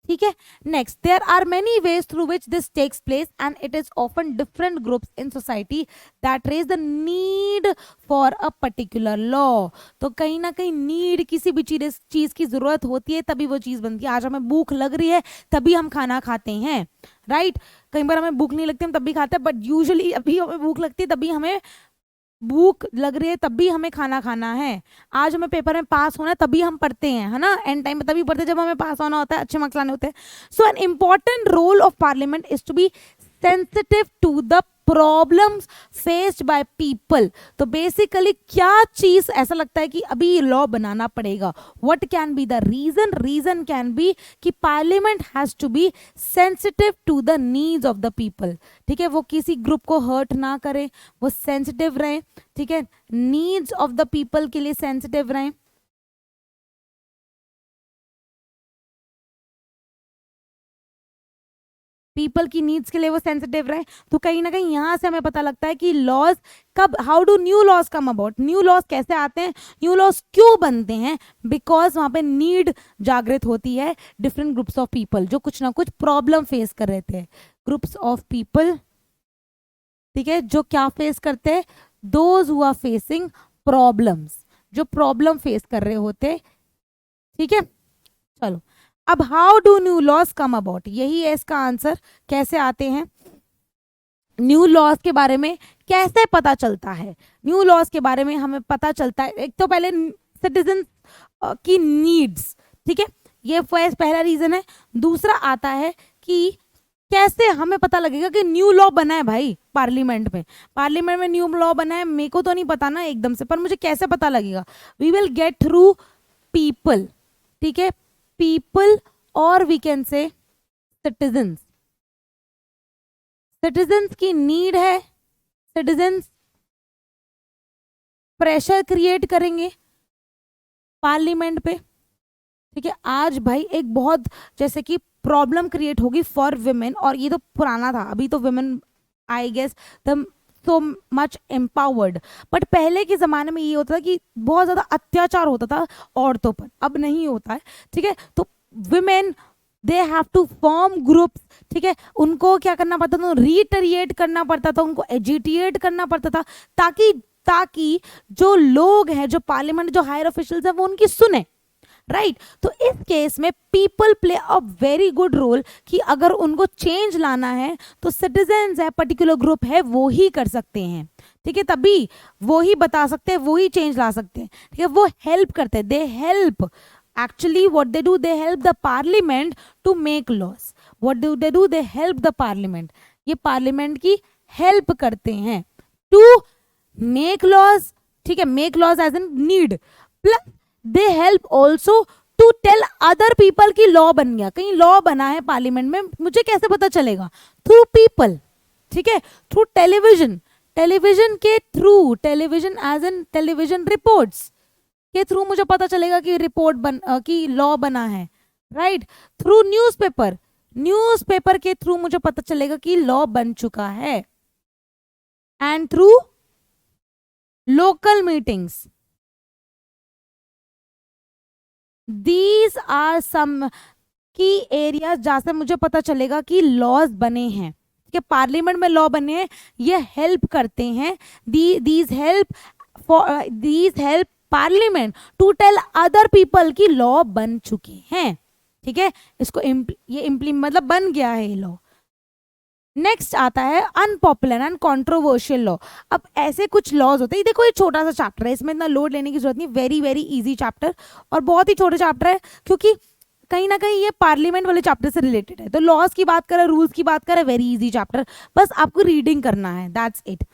ठीक है, next, there are many ways through which this takes place and it is often different groups in society that raise the need for a particular law. तो कहीं ना कहीं नीड, किसी भी चीज की जरूरत होती है तभी वो चीज बनती है। आज हमें भूख लग रही है तभी हम खाना खाते हैं, राइट? कई बार हमें भूख नहीं लगती हम तब भी खाते हैं, बट यूजुअली अभी हमें भूख लगती है तभी हमें भूख लग रही है, तभी हमें खाना खाना है। आज हमें पेपर में पास होना है तभी हम पढ़ते हैं, है ना, एंड टाइम पे तभी पढ़ते हैं जब हमें पास होना होता है, अच्छे मार्क्स लाने होते हैं। So an important role of parliament is to be sensitive to the problems faced by people. तो बेसिकली क्या चीज ऐसा लगता है कि अभी लॉ बनाना पड़ेगा? What can be the reason? Reason can be कि parliament has to be sensitive to the needs of the people. ठीक है, वो किसी ग्रुप को हर्ट ना करे, वो सेंसिटिव रहे। ठीक है, नीड्स ऑफ द पीपल के लिए सेंसिटिव रहे। पीपल की नीड्स के लिए वो सेंसिटिव रहे। तो कहीं ना कहीं यहां से हमें पता लगता है कि लॉज कब, how do new laws come about? New laws कैसे आते हैं? न्यू लॉज क्यों बनते हैं? बिकॉज वहां पे नीड जागृत होती है डिफरेंट ग्रुप्स ऑफ पीपल जो कुछ ना कुछ प्रॉब्लम फेस कर रहे थे। ग्रुप्स ऑफ पीपल, ठीक है, जो क्या फेस करते हैं? Those who are facing problems, जो प्रॉब्लम फेस कर रहे होते। ठीक है, चलो, अब how do new laws come about, यही है इसका आंसर। कैसे आते हैं? न्यू लॉज के बारे में कैसे पता चलता है? न्यू लॉज के बारे में हमें पता चलता है, एक तो पहले सिटीजन की नीड्स। ठीक है, ये पहला रीजन है। दूसरा आता है कि कैसे हमें पता लगेगा कि न्यू लॉ बना है भाई पार्लियामेंट में। पार्लियामेंट में न्यू लॉ बना है, मेरे को तो नहीं पता ना एकदम से, पर मुझे कैसे पता लगेगा? We will get through people. ठीक है, people or we can say citizens. Citizens की नीड है, citizens प्रेशर क्रिएट करेंगे पार्लियामेंट पे, ठीक है। आज भाई एक बहुत जैसे कि प्रॉब्लम क्रिएट होगी फॉर विमेन, और ये तो पुराना था, अभी तो women I guess the so much empowered, but पहले के ज़माने में ये होता था कि बहुत ज़्यादा अत्याचार होता था औरतों पर, अब नहीं होता है, ठीक है। तो women they have to form groups, ठीक है। उनको क्या करना पड़ता था, रिटरिएट करना पड़ता था, उनको एजिटेट करना पड़ता था, ताकि जो लोग हैं, जो पार्लियामेंट, जो हायर ऑफिशियल्स हैं, वो उनकी सुने, राइट। तो इस केस में people play a very good role कि अगर उनको चेंज लाना है तो सिटीजन्स है, पर्टिकुलर ग्रुप है, वो ही कर सकते हैं, ठीक है। तभी वो ही बता सकते हैं, वो ही चेंज ला सकते हैं, ठीक है। वो हेल्प करते हैं, they help, actually what they do, they help the parliament to make laws. What do they do, they help the parliament. ये पार्लियामेंट की हेल्प करते हैं to make laws, ठीक है, make laws as in need, plus they help also to tell other people कि law बन गया, कहीं लॉ बना है पार्लियामेंट में, मुझे कैसे पता चलेगा, थ्रू पीपल, ठीक है, थ्रू टेलीविजन, टेलीविजन के through, television as in television reports के थ्रू मुझे पता चलेगा कि कि लॉ बना है, राइट। थ्रू न्यूज़पेपर, न्यूज़पेपर के थ्रू मुझे पता चलेगा कि लॉ बन चुका है, and through local meetings, these are some key areas जहां से मुझे पता चलेगा कि लॉज बने हैं, ठीक है, पार्लियामेंट में लॉ बने हैं, ये हेल्प करते हैं, these help parliament to tell other people की लॉ बन चुके हैं, ठीक है। इसको मतलब बन गया है ये लॉ। नेक्स्ट आता है अनपॉपुलर एंड कंट्रोवर्शियल लॉ। अब ऐसे कुछ लॉज होते हैं, देखो ये छोटा सा चैप्टर है, इसमें इतना लोड लेने की जरूरत नहीं, वेरी वेरी इजी चैप्टर और बहुत ही छोटे चैप्टर है, क्योंकि कहीं ना कहीं ये पार्लियामेंट वाले चैप्टर से रिलेटेड है। तो लॉज की बात करें, रूल्स की बात करें, वेरी इजी चैप्टर, बस आपको रीडिंग करना है, दैट्स इट।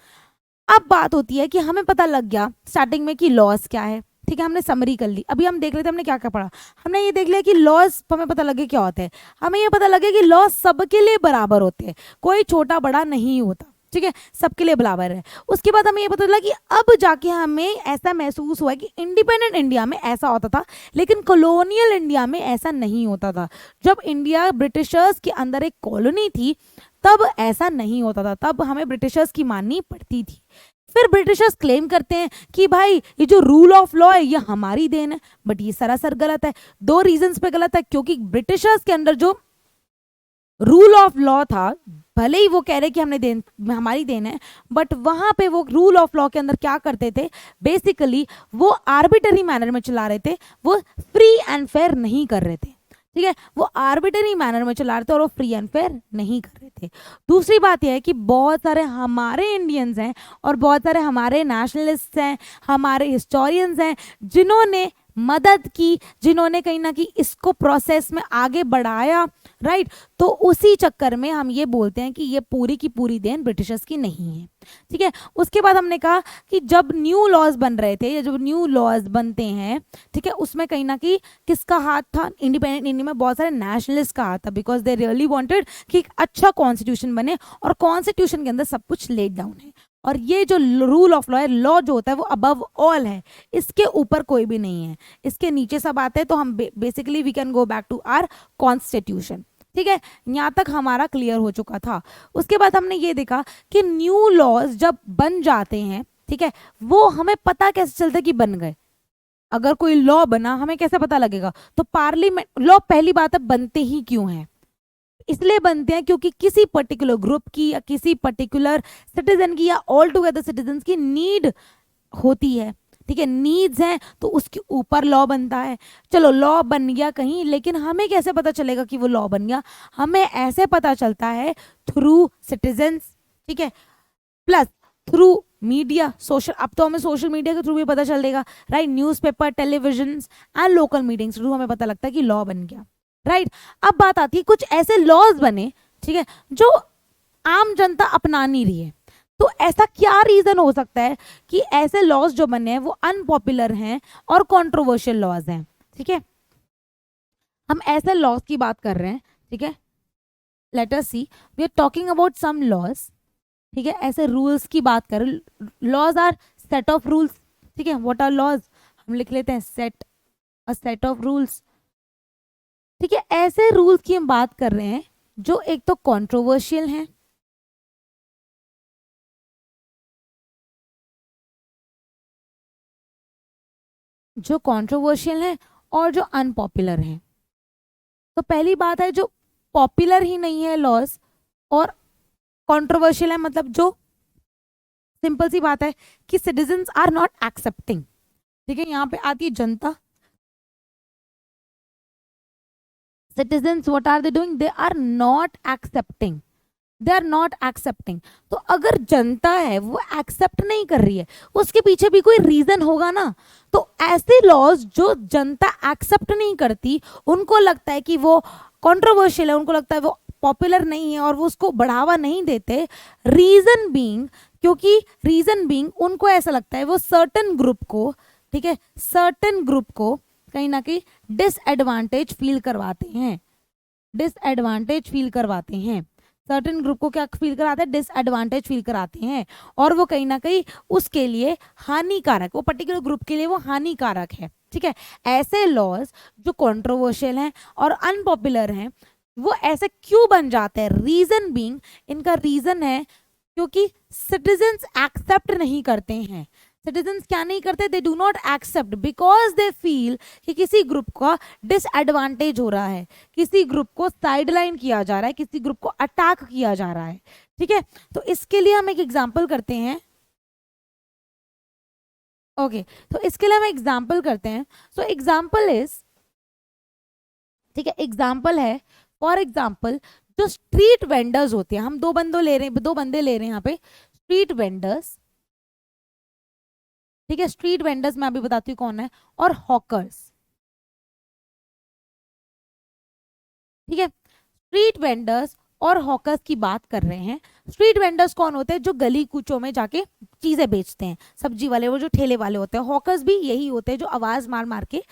अब बात होती है कि हमें पता लग गया स्टार्टिंग में कि लॉज क्या है, ठीक है, हमने समरी कर ली। अभी हम देख रहे थे हमने क्या क्या पढ़ा, हमने ये देख लिया कि लॉज हमें पता लगे क्या होते हैं, हमें ये पता लगे कि लॉज सबके लिए बराबर होते हैं, कोई छोटा बड़ा नहीं होता, ठीक है, सबके लिए बराबर है। उसके बाद हमें ये पता चला कि अब जाके हमें ऐसा महसूस हुआ कि इंडिपेंडेंट इंडिया में ऐसा होता था, लेकिन कॉलोनियल इंडिया में ऐसा नहीं होता था। जब इंडिया ब्रिटिशर्स के अंदर एक कॉलोनी थी तब ऐसा नहीं होता था, तब हमें ब्रिटिशर्स की माननी पड़ती थी। फिर ब्रिटिशर्स क्लेम करते हैं कि भाई ये जो रूल ऑफ लॉ है ये हमारी देन है, बट ये सरासर गलत है। दो रीजंस पे गलत है, क्योंकि ब्रिटिशर्स के अंदर जो रूल ऑफ लॉ था, भले ही वो कह रहे कि हमारी देन है, बट वहां पे वो रूल ऑफ लॉ के अंदर क्या करते थे, बेसिकली वो आर्बिटरी मैनर में चला रहे थे, वो फ्री एंड फेयर नहीं कर रहे थे, ठीक है, वो आर्बिटरी मैनर में चला रहे थे और वो फ्री एंड फेयर नहीं कर रहे थे। दूसरी बात यह है कि बहुत सारे हमारे इंडियंस हैं और बहुत सारे हमारे नेशनलिस्ट हैं, हमारे हिस्टोरियंस हैं, जिन्होंने मदद की, जिन्होंने कहीं ना कहीं इसको प्रोसेस में आगे बढ़ाया, राइट। तो उसी चक्कर में हम ये बोलते हैं कि ये पूरी की पूरी देन ब्रिटिशर्स की नहीं है, ठीक है। उसके बाद हमने कहा कि जब न्यू लॉज बन रहे थे या जब न्यू लॉज बनते हैं, ठीक है, उसमें कहीं ना कहीं किसका हाथ था, इंडिपेंडेंट इंडिया में बहुत सारे नेशनलिस्ट का हाथ था, बिकॉज दे रियली वांटेड कि एक अच्छा कॉन्स्टिट्यूशन बने, और कॉन्स्टिट्यूशन के अंदर सब कुछ लेट डाउन है, और ये जो रूल ऑफ लॉ है, लॉ जो होता है वो अबव ऑल है, इसके ऊपर कोई भी नहीं है, इसके नीचे सब आते हैं। तो हम basically we can go back to our constitution, ठीक है, यहाँ तक हमारा क्लियर हो चुका था। उसके बाद हमने ये देखा कि न्यू लॉज जब बन जाते हैं, ठीक है, वो हमें पता कैसे चलता है कि बन गए। अगर कोई लॉ बना हमें कैसे पता लगेगा, तो पार्लियामेंट लॉ, पहली बात है बनते ही क्यों हैं, इसलिए बनते हैं क्योंकि किसी पर्टिकुलर ग्रुप की या किसी पर्टिकुलर सिटीजन की या ऑल टुगेदर सिटीजन की नीड होती है, ठीक है, नीड्स हैं, तो उसके ऊपर लॉ बनता है। चलो लॉ बन गया कहीं, लेकिन हमें कैसे पता चलेगा कि वो लॉ बन गया, हमें ऐसे पता चलता है थ्रू सिटीजन्स, ठीक है, प्लस थ्रू मीडिया, सोशल, अब तो हमें सोशल मीडिया के थ्रू भी पता चल देगा, right, newspaper, television and local meetings through हमें पता लगता है कि लॉ बन गया, राइट। अब बात आती है कुछ ऐसे लॉज बने, ठीक है, जो आम जनता अपना नहीं रही है, तो ऐसा क्या रीजन हो सकता है कि ऐसे लॉज जो बने हैं वो अनपॉपुलर हैं और कंट्रोवर्शियल लॉज हैं, ठीक है। हम ऐसे लॉज की बात कर रहे हैं, ठीक है। Let us see, we are talking about some laws, ठीक है। ऐसे रूल्स की बात करें, laws are set of rules, ठीक है। व्हाट आर लॉज, हम लिख लेते हैं set, a set of rules, ठीक है। ऐसे रूल्स की हम बात कर रहे हैं जो एक तो कंट्रोवर्शियल हैं, जो कंट्रोवर्शियल हैं और जो अनपॉपुलर हैं। तो पहली बात है जो पॉपुलर ही नहीं है लॉज और कंट्रोवर्शियल है, मतलब जो सिंपल सी बात है कि सिटीजन्स आर नॉट एक्सेप्टिंग, ठीक है। यहाँ पे आती है जनता, citizens what are they doing, they are not accepting, they are not accepting. तो अगर जनता है वो एक्सेप्ट नहीं कर रही है, उसके पीछे भी कोई रीजन होगा ना। तो ऐसे लॉज जो जनता एक्सेप्ट नहीं करती, उनको लगता है कि वो कंट्रोवर्शियल है, उनको लगता है वो पॉपुलर नहीं है और वो उसको बढ़ावा नहीं देते, रीजन बीइंग, क्योंकि रीजन बीइंग उनको ऐसा लगता है वो सर्टन ग्रुप को, ठीक है, सर्टन ग्रुप को कहीं ना कहीं डिसएडवांटेज फील करवाते हैं, डिसएडवांटेज फील करवाते हैं। सर्टेन ग्रुप को क्या फील कराते हैं, डिसएडवांटेज फील कराते हैं, और वो कहीं ना कहीं उसके लिए हानिकारक, वो पर्टिकुलर ग्रुप के लिए वो हानिकारक है, ठीक है। ऐसे लॉज जो कंट्रोवर्शियल हैं और अनपॉपुलर हैं, वो ऐसे क्यों बन जाते हैं, रीजन बीइंग, इनका रीजन है क्योंकि सिटीजन्स एक्सेप्ट नहीं करते हैं। सिटीजन्स क्या नहीं करते, they do not accept because they feel कि किसी ग्रुप का डिसएडवांटेज हो रहा है, किसी ग्रुप को साइडलाइन किया जा रहा है, किसी ग्रुप को अटैक किया जा रहा है, ठीक है। तो इसके लिए हम एक एग्जाम्पल करते हैं, ओके तो इसके लिए हम एग्जाम्पल करते हैं। सो एग्जाम्पल इज, ठीक है, एग्जाम्पल है फॉर एग्जाम्पल जो स्ट्रीट वेंडर्स होते हैं, हम दो बंदे ले रहे हैं यहाँ पे, स्ट्रीट वेंडर्स, ठीक है। स्ट्रीट वेंडर्स मैं अभी बताती हूँ कौन है, और हॉकर्स, ठीक है। स्ट्रीट वेंडर्स और हॉकर्स की बात कर रहे हैं। स्ट्रीट वेंडर्स कौन होते हैं, जो गली कूचों में जाके चीजें बेचते हैं, सब्जी वाले, वो जो ठेले वाले होते हैं। हॉकर्स भी यही होते हैं जो आवाज मार मार के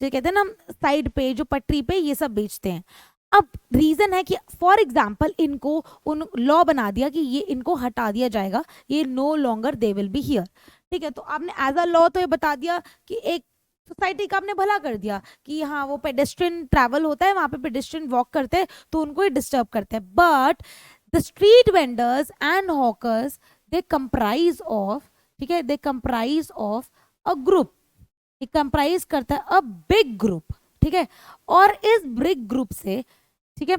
जो कहते हैं ना साइड पे, जो पटरी पे ये सब बेचते हैं। अब रीजन है कि फॉर एग्जाम्पल इनको उन लॉ बना दिया कि ये इनको हटा दिया जाएगा, ये no longer they will be here, ठीक है। तो आपने एज अ लॉ तो ये बता दिया कि एक सोसाइटी का आपने भला कर दिया कि हाँ वो पेडेस्ट्रियन ट्रैवल होता है, वहां पे पेडेस्ट्रियन वॉक करते हैं तो उनको ही डिस्टर्ब करते हैं। But the street vendors and hawkers they comprise of, ठीक है, दे कंप्राइज ऑफ अ ग्रुप, ये कंप्राइज करता है अ बिग ग्रुप, ठीक है। और इस बिग ग्रुप से, ठीक है,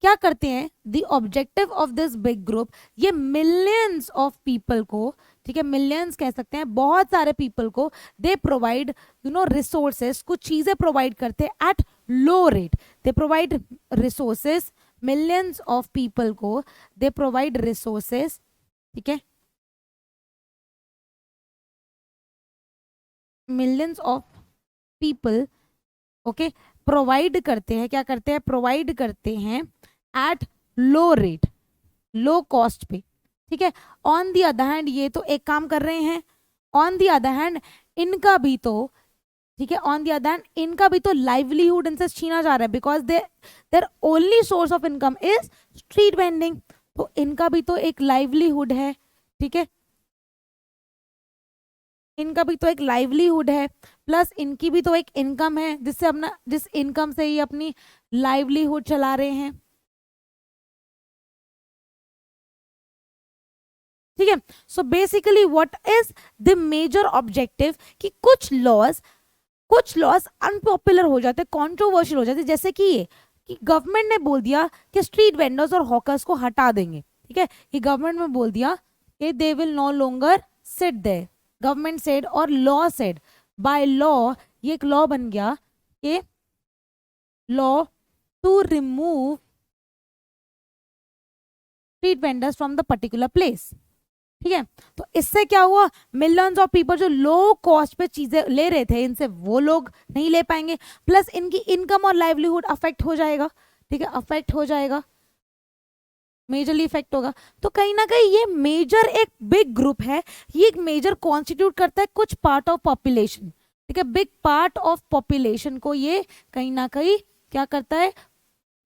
क्या करते हैं, the objective of this big group, ये मिलियंस ऑफ पीपल को, ठीक है, मिलियंस कह सकते हैं, बहुत सारे पीपल को, दे प्रोवाइड रिसोर्सेस, कुछ चीजें प्रोवाइड करते हैं at low rate, they provide resources, millions of people को दे प्रोवाइड रिसोर्सेस, ठीक है, millions of people, okay, provide करते हैं, क्या करते हैं, प्रोवाइड करते हैं at low rate, low cost पे, ठीक है। ऑन दी अदर हैंड ये तो एक काम कर रहे हैं, ऑन दी अदर हैंड इनका भी तो, ठीक है, ऑन दी अदर हैंड इनका भी तो लाइवलीहुड इनसे छीना जा रहा है, because their only source of income is street vending, तो इनका भी तो एक लाइवलीहुड है, ठीक है, इनका भी तो एक लाइवलीहुड है, प्लस इनकी भी तो एक इनकम है जिससे अपना, जिस इनकम से ही अपनी लाइवलीहुड चला रहे हैं, ठीक है। So basically what is the major objective, कि कुछ लॉज अनपॉपुलर हो जाते, कंट्रोवर्शियल हो जाते, जैसे कि ये कि गवर्नमेंट ने बोल दिया कि स्ट्रीट वेंडर्स और हॉकर्स को हटा देंगे, ठीक है, ये गवर्नमेंट में बोल दिया कि they will no longer sit there, government said और लॉ सेड, बाय लॉ ये एक लॉ बन गया कि law to remove street vendors from the particular place, ठीक है। तो इससे क्या हुआ, मिलियंस ऑफ पीपल जो लो कॉस्ट पे चीजें ले रहे थे इनसे, वो लोग नहीं ले पाएंगे, प्लस इनकी इनकम और लाइवलीहुड अफेक्ट हो जाएगा, ठीक है, अफेक्ट हो जाएगा, मेजरली इफेक्ट होगा। तो कहीं ना कहीं ये मेजर एक बिग ग्रुप है, ये एक मेजर कॉन्स्टिट्यूट करता है कुछ पार्ट ऑफ पॉपुलेशन, ठीक है, बिग पार्ट ऑफ पॉपुलेशन को ये कहीं ना कहीं क्या करता है,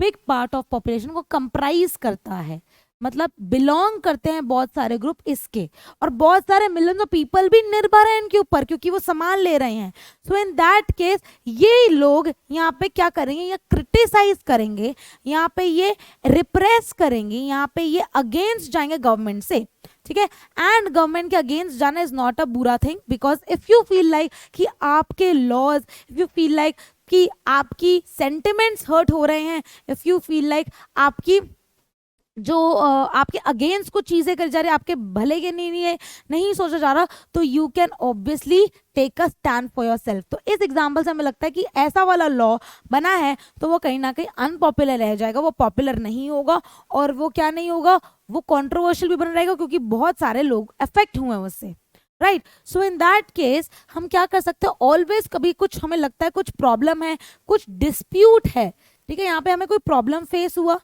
बिग पार्ट ऑफ पॉपुलेशन को कंप्राइज करता है, मतलब बिलोंग करते हैं बहुत सारे ग्रुप इसके, और बहुत सारे मिलियंस ऑफ पीपल भी निर्भर हैं इनके ऊपर क्योंकि वो सामान ले रहे हैं। सो इन दैट केस ये लोग यहाँ पे क्या करेंगे, या क्रिटिसाइज करेंगे, यहाँ पे ये रिप्रेस करेंगे, यहाँ पे ये अगेंस्ट जाएंगे गवर्नमेंट से, ठीक है। एंड गवर्नमेंट के अगेंस्ट जाना इज नॉट अ बुरा thing, because if you feel like कि आपके laws, if you feel like कि आपकी सेंटिमेंट्स हर्ट हो रहे हैं, इफ यू फील लाइक आपकी जो आपके अगेंस्ट कुछ चीजें करी जा रही है, आपके भले के लिए नहीं सोचा जा रहा, तो you can obviously take a stand for yourself. तो इस एग्जाम्पल से हमें लगता है कि ऐसा वाला लॉ बना है तो वो कहीं ना कहीं अनपॉपुलर रह जाएगा, वो पॉपुलर नहीं होगा, और वो क्या नहीं होगा, वो कंट्रोवर्शियल भी बन रहेगा क्योंकि बहुत सारे लोग अफेक्ट हुए हैं उससे, right. So in that case हम क्या कर सकते हैं, ऑलवेज कभी कुछ हमें लगता है कुछ प्रॉब्लम है, कुछ डिस्प्यूट है, ठीक है, यहाँ पे हमें कोई प्रॉब्लम फेस हुआ,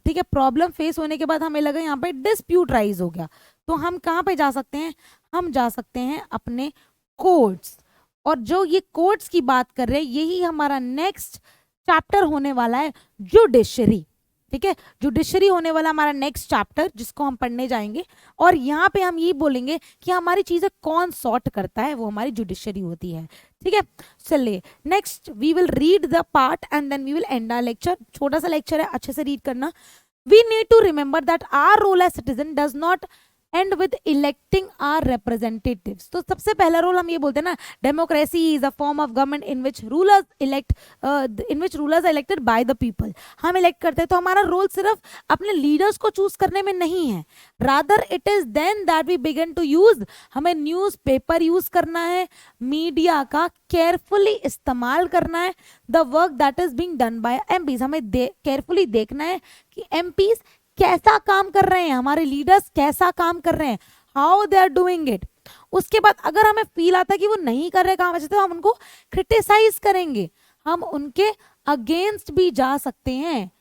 ठीक है, प्रॉब्लम फेस होने के बाद हमें लगा यहाँ पे डिस्प्यूट राइज हो गया, तो हम कहाँ पे जा सकते हैं, हम जा सकते हैं अपने कोर्ट्स, और जो ये कोर्ट्स की बात कर रहे हैं यही हमारा नेक्स्ट चैप्टर होने वाला है, जुडिशरी, ठीक है, जुडिशरी होने वाला हमारा नेक्स्ट चैप्टर जिसको हम पढ़ने जाएंगे, और यहाँ पे हम ये बोलेंगे कि हमारी चीजें कौन सॉर्ट करता है, वो हमारी जुडिशरी होती है, ठीक है। चलिए next we will read the part and then we will end our lecture. छोटा सा लेक्चर है, अच्छे से रीड करना। We need to remember that our role as citizen does not end with electing our representatives. तो सबसे पहला रोल हम ये बोलते हैं ना, democracy is a form of government in which rulers elected by the people. हम इलेक्ट करते हैं, तो हमारा रोल सिर्फ अपने लीडर्स को चूज करने में नहीं है, rather it is then that we begin to use, हमें न्यूज पेपर यूज करना है, मीडिया का केयरफुली इस्तेमाल करना है, the work that is being done by MPs, हमें केयरफुली देखना है कि एमपीज कैसा काम कर रहे हैं, हमारे लीडर्स कैसा काम कर रहे हैं, how they are doing it. उसके बाद अगर हमें फील आता है कि वो नहीं कर रहे काम अच्छे, तो हम उनको क्रिटिसाइज करेंगे, हम उनके अगेंस्ट भी जा सकते हैं,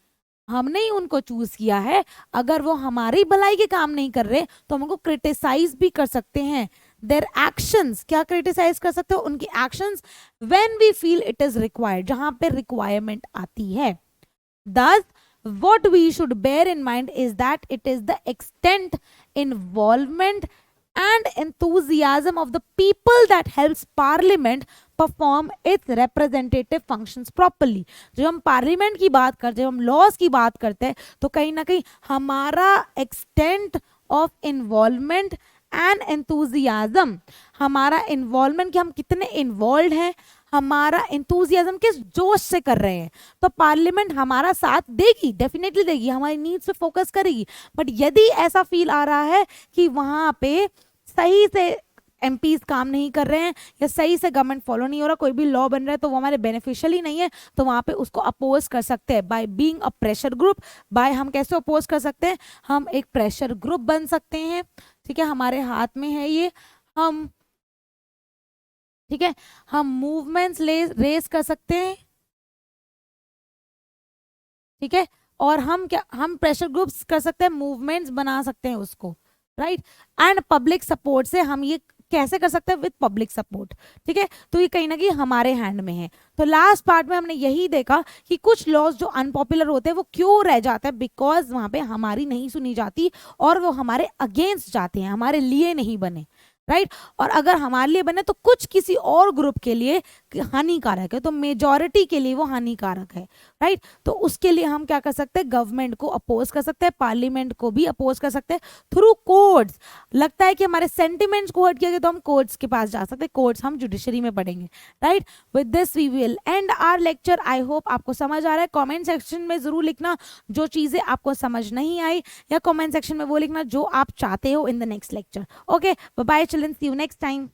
हमने ही उनको चूज किया है, अगर वो हमारी भलाई के काम नहीं कर रहे तो हम उनको क्रिटिसाइज भी कर सकते हैं। देयर एक्शंस, क्या क्रिटिसाइज कर सकते हो, उनकी actions, when we feel it is required, जहां पे रिक्वायरमेंट आती है। Thus, what we should bear in mind is that it is the extent, involvement and enthusiasm of the people that helps parliament perform its representative functions properly। जब हम parliament की बात करते हैं, जब हम लॉज की बात करते हैं, तो कहीं ना कहीं हमारा extent of involvement and enthusiasm, हमारा इन्वॉल्वमेंट कि हम कितने इन्वॉल्व हैं, हमारा एंथुजियाज्म किस जोश से कर रहे हैं, तो पार्लियामेंट हमारा साथ देगी, डेफिनेटली देगी, हमारी नीड्स पे फोकस करेगी। बट यदि ऐसा फील आ रहा है कि वहां पे सही से एमपीज काम नहीं कर रहे हैं या सही से गवर्नमेंट फॉलो नहीं हो रहा, कोई भी लॉ बन रहा है तो वो हमारे बेनिफिशियल ही नहीं है, तो वहां पे उसको अपोज कर सकते हैं by being a pressure group. By हम कैसे अपोज कर सकते हैं, हम एक प्रेशर ग्रुप बन सकते हैं, ठीक है, हमारे हाथ में है ये, हम, ठीक है, हम मूवमेंट्स रेस कर सकते हैं, ठीक है, और हम क्या, हम प्रेशर ग्रुप्स कर सकते हैं, मूवमेंट्स बना सकते हैं उसको, राइट। एंड पब्लिक सपोर्ट से हम ये कैसे कर सकते हैं, विद पब्लिक सपोर्ट, ठीक है, तो ये कहीं ना कहीं हमारे हैंड में है। तो लास्ट पार्ट में हमने यही देखा कि कुछ लॉज जो अनपॉपुलर होते हैं वो क्यों रह जाते हैं, बिकॉज वहां पे हमारी नहीं सुनी जाती और वो हमारे अगेंस्ट जाते हैं, हमारे लिए नहीं बने, राइट। और अगर हमारे लिए बने तो कुछ किसी और ग्रुप के लिए हानिकारक है, तो मेजॉरिटी के लिए वो हानिकारक है, राइट। तो उसके लिए हम क्या कर सकते हैं, गवर्नमेंट को अपोज कर सकते हैं, पार्लियामेंट को भी अपोज कर सकते हैं थ्रू कोर्ट्स। लगता है कि हमारे सेंटिमेंट्स को हर्ट किया गया तो हम कोर्ट्स के पास जा सकते हैं, कोर्ट्स हम जुडिशरी में पढ़ेंगे, right. With this we will end our lecture. I hope आपको समझ आ रहा है। कॉमेंट सेक्शन में जरूर लिखना जो चीजें आपको समझ नहीं आई, या कॉमेंट सेक्शन में वो लिखना जो आप चाहते हो in the next lecture. Okay, bye bye children, see you next time.